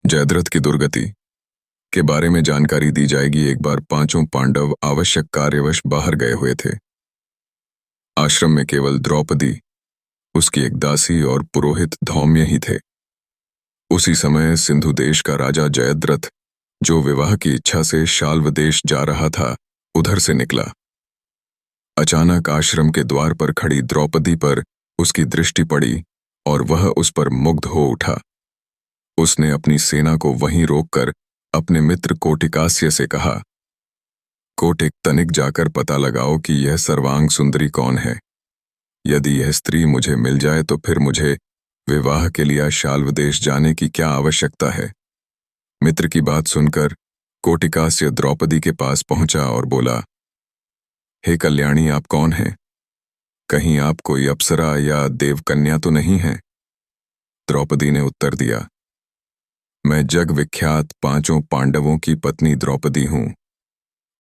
जयद्रथ की दुर्गति के बारे में जानकारी दी जाएगी। एक बार पांचों पांडव आवश्यक कार्यवश बाहर गए हुए थे। आश्रम में केवल द्रौपदी, उसकी एक दासी और पुरोहित धौम्य ही थे। उसी समय सिंधु देश का राजा जयद्रथ, जो विवाह की इच्छा से शाल्व देश जा रहा था, उधर से निकला। अचानक आश्रम के द्वार पर खड़ी द्रौपदी पर उसकी दृष्टि पड़ी और वह उस पर मुग्ध हो उठा। उसने अपनी सेना को वहीं रोककर अपने मित्र कोटिकास्य से कहा, कोटिक, तनिक जाकर पता लगाओ कि यह सर्वांग सुंदरी कौन है। यदि यह स्त्री मुझे मिल जाए तो फिर मुझे विवाह के लिए शाल्व देश जाने की क्या आवश्यकता है। मित्र की बात सुनकर कोटिकास्य द्रौपदी के पास पहुंचा और बोला, हे कल्याणी, आप कौन हैं? कहीं आप कोई अप्सरा या देवकन्या तो नहीं हैं? द्रौपदी ने उत्तर दिया, मैं जग विख्यात पांचों पांडवों की पत्नी द्रौपदी हूं।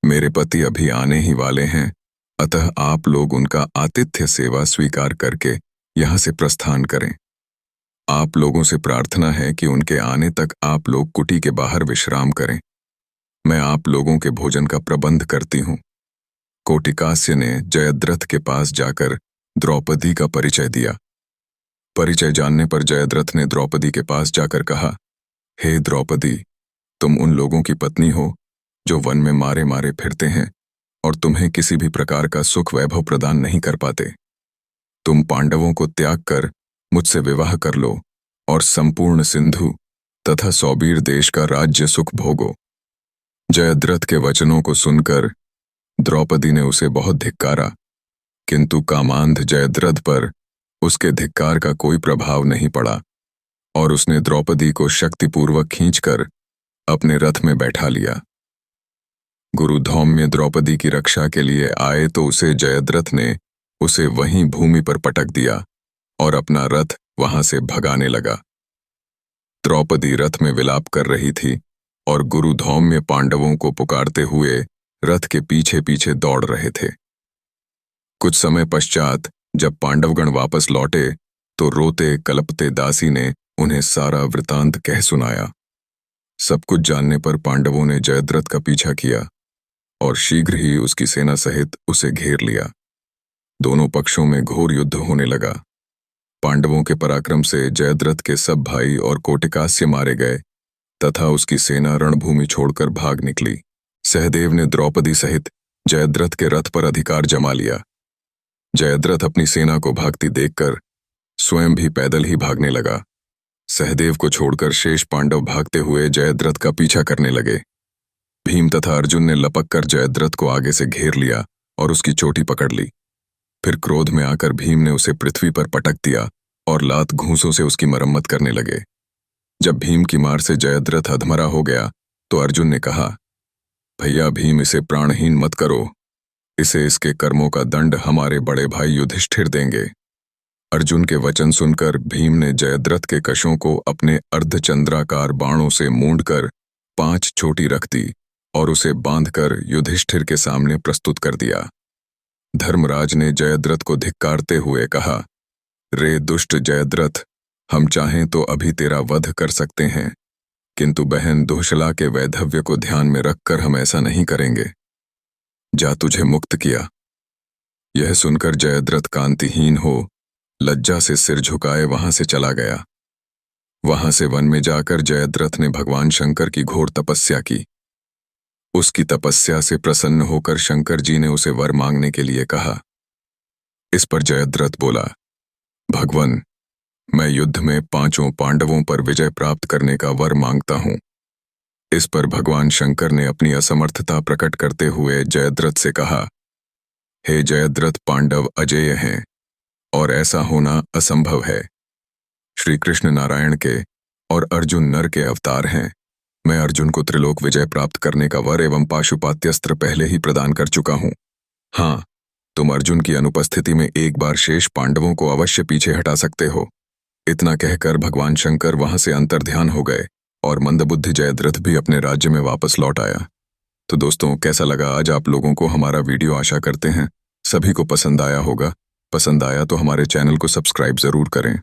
मेरे पति अभी आने ही वाले हैं, अतः आप लोग उनका आतिथ्य सेवा स्वीकार करके यहां से प्रस्थान करें। आप लोगों से प्रार्थना है कि उनके आने तक आप लोग कुटी के बाहर विश्राम करें। मैं आप लोगों के भोजन का प्रबंध करती हूं। कोटिकास्य ने जयद्रथ के पास जाकर द्रौपदी का परिचय दिया। परिचय जानने पर जयद्रथ ने द्रौपदी के पास जाकर कहा, हे द्रौपदी, तुम उन लोगों की पत्नी हो जो वन में मारे मारे फिरते हैं और तुम्हें किसी भी प्रकार का सुख वैभव प्रदान नहीं कर पाते। तुम पांडवों को त्याग कर मुझसे विवाह कर लो और संपूर्ण सिंधु तथा सौबीर देश का राज्य सुख भोगो। जयद्रथ के वचनों को सुनकर द्रौपदी ने उसे बहुत धिक्कारा, किंतु कामांध जयद्रथ पर उसके धिक्कार का कोई प्रभाव नहीं पड़ा और उसने द्रौपदी को शक्तिपूर्वक खींचकर अपने रथ में बैठा लिया। गुरु धौम्य द्रौपदी की रक्षा के लिए आए तो उसे जयद्रथ ने उसे वहीं भूमि पर पटक दिया और अपना रथ वहां से भगाने लगा। द्रौपदी रथ में विलाप कर रही थी और गुरु धौम्य पांडवों को पुकारते हुए रथ के पीछे पीछे दौड़ रहे थे। कुछ समय पश्चात जब पांडवगण वापस लौटे तो रोते कलपते दासी ने उन्हें सारा वृतांत कह सुनाया। सब कुछ जानने पर पांडवों ने जयद्रथ का पीछा किया और शीघ्र ही उसकी सेना सहित उसे घेर लिया। दोनों पक्षों में घोर युद्ध होने लगा। पांडवों के पराक्रम से जयद्रथ के सब भाई और कोटिकास्य मारे गए तथा उसकी सेना रणभूमि छोड़कर भाग निकली। सहदेव ने द्रौपदी सहित जयद्रथ के रथ पर अधिकार जमा लिया। जयद्रथ अपनी सेना को भागती देखकर स्वयं भी पैदल ही भागने लगा। सहदेव को छोड़कर शेष पांडव भागते हुए जयद्रथ का पीछा करने लगे। भीम तथा अर्जुन ने लपक कर जयद्रथ को आगे से घेर लिया और उसकी चोटी पकड़ ली। फिर क्रोध में आकर भीम ने उसे पृथ्वी पर पटक दिया और लात घूंसों से उसकी मरम्मत करने लगे। जब भीम की मार से जयद्रथ अधमरा हो गया तो अर्जुन ने कहा, भैया भीम, इसे प्राणहीन मत करो। इसे इसके कर्मों का दंड हमारे बड़े भाई युधिष्ठिर देंगे। अर्जुन के वचन सुनकर भीम ने जयद्रथ के कशों को अपने अर्धचंद्राकार बाणों से मूंढकर 5 चोटी रख दी और उसे बांधकर युधिष्ठिर के सामने प्रस्तुत कर दिया। धर्मराज ने जयद्रथ को धिक्कारते हुए कहा, रे दुष्ट जयद्रथ, हम चाहें तो अभी तेरा वध कर सकते हैं, किंतु बहन दुहशला के वैधव्य को ध्यान में रखकर हम ऐसा नहीं करेंगे। जा, तुझे मुक्त किया। यह सुनकर जयद्रथ कांतिहीन हो लज्जा से सिर झुकाए वहां से चला गया। वहां से वन में जाकर जयद्रथ ने भगवान शंकर की घोर तपस्या की। उसकी तपस्या से प्रसन्न होकर शंकर जी ने उसे वर मांगने के लिए कहा। इस पर जयद्रथ बोला, भगवान, मैं युद्ध में पांचों पांडवों पर विजय प्राप्त करने का वर मांगता हूं। इस पर भगवान शंकर ने अपनी असमर्थता प्रकट करते हुए जयद्रथ से कहा, हे जयद्रथ, पांडव अजेय हैं और ऐसा होना असंभव है। श्री कृष्ण नारायण के और अर्जुन नर के अवतार हैं। मैं अर्जुन को त्रिलोक विजय प्राप्त करने का वर एवं पाशुपात्यस्त्र पहले ही प्रदान कर चुका हूं। हाँ, तुम अर्जुन की अनुपस्थिति में एक बार शेष पांडवों को अवश्य पीछे हटा सकते हो। इतना कहकर भगवान शंकर वहां से अंतर्ध्यान हो गए और मंदबुद्धि जयद्रथ भी अपने राज्य में वापस लौट आया। तो दोस्तों, कैसा लगा आज आप लोगों को हमारा वीडियो? आशा करते हैं सभी को पसंद आया होगा। पसंद आया तो हमारे चैनल को सब्सक्राइब जरूर करें।